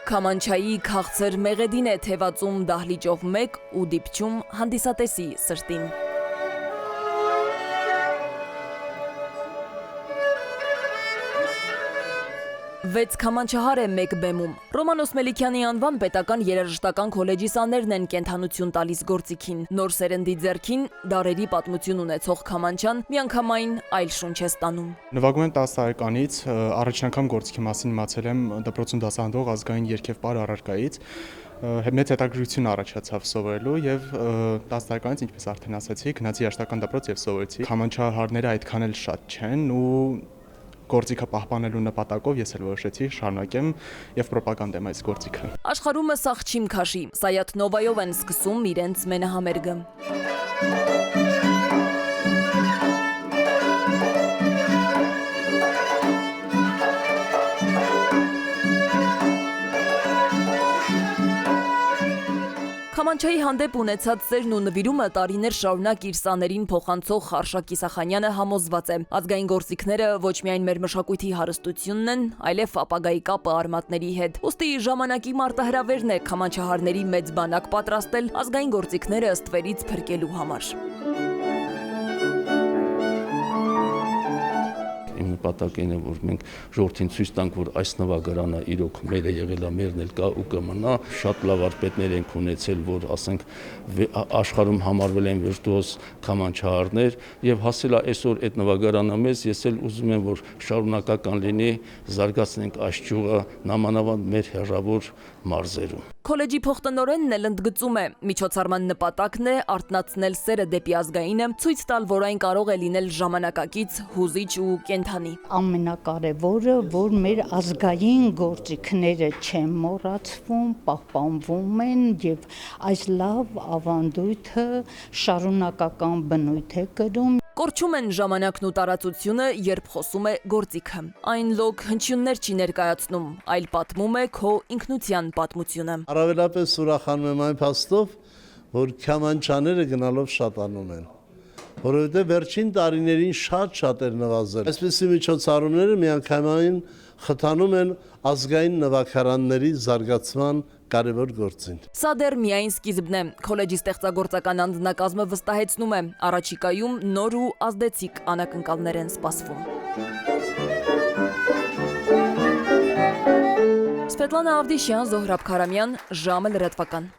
Քամանչայի քաղցր մեղեդին է թևածում դահլիճով մեկ ու դիպչում հանդիսատեսի սրտին։ Վեց քամանչահար է մեկ բեմում։ Ռոմանոս Մելիքյանի անվան պետական երաժշտական քոլեջի սաներն են կենթանություն տալիս գործիքին։ Նոր սերնդի ձեռքին դարերի պատմություն ունեցող քամանչան միանգամայն այլ շունչ է ստանում։ Նվագում եմ 10 տարեկանից, առաջին անգամ գործիքի մասին իմացել եմ դպրոցում դասավանդող ազգային երգեվ-պար առարկայից։ Մեծ հետաքրքրություն առաջացավ սովորելու եւ 10 տարեկանից, ինչպես արդեն ասացի, գնացի երաժշտական դպրոց եւ սովորեցի։ Քամանչահարները այդքան էլ շատ չեն ու գործիքը պահպանելու նպատակով ես էլ որոշեցի շարունակեմ եւ պրոպագանդեմ այս գործիքը։ Աշխարհումը սաղ չիմ քաշի, Սայաթ Նովայով են սկսում իրենց մենահամերգը։ Քամանչայի հանդեպ ունեցած սերն ու նվիրումը տարիներ շարունակ իր սաներին փոխանցող Արշակ Իսախանյանը համոզված է. ազգային գործիքները ոչ միայն մեր մշակույթի հարստությունն են, այլև ապագայի կապը արմատների հետ։ Ուստի ժամանակի մարտահրավերն է քամանչահարների մեծ բանակ պատրաստել ազգային գործիքները ըստ վերից փրկելու համար։ Իմ նպատակն է, որ մենք ժողովրդին ցույց տանք, որ այս նվագարանը իրոք մեր է եղել, մերն էլ կա ու կմնա։ Շատ լավ վարպետներ ենք ունեցել, որ ասենք աշխարհում համարվել են վիրտուոզ քամանչահարներ եւ հասել է այսօր այդ նվագարանը մեզ, ես էլ ուզում եմ, որ շարունակական լինի, զարգացնենք այս ճյուղը նամանավանդ մեր հեռավոր մարզերում։ Քոլեջի փոխտնօրենն էլ ընդգծում է, միջոցառման նպատակն է արթնացնել սերը դեպի ազգայինը, ցույց տալ, որ այն կարող է լինել ժամանակակից, հուզիչ ու կենդանի։ Ամենակարևորը, որ մեր ազգային գործիքները չեն մոռացվում, պահպանվում են եւ այս լավ ավանդույթը շարունակական բնույթ է կրում։ Կորչում են ժամանակն ու տարածությունը, երբ խոսում է գործիքը։ Այն լոկ հնչյուններ չի ներկայացնում, այլ պատմում է քո ինքնության պատմությունը։ Առավելապես ուրախանում եմ այն փաստով, որ քամանչաները գնալով շատանում են, որովհետև վերջին տարիներին շատ էր նվազել։ Այսպիսի միջոցառումները միանգամայն խթանում են ազգային նվագարանների զարգացման կարևոր գործին։ Սա դեռ միայն սկիզբն է։ Քոլեջի ստեղծագործական անձնակազմը վստահեցնում է, առաջիկայում նոր ու ազդեցիկ անակնկալներ են սպասվում։ Սվետլանա Ավդիշյան, Զոհրաբ Քարամյան, ժամը լրատվական։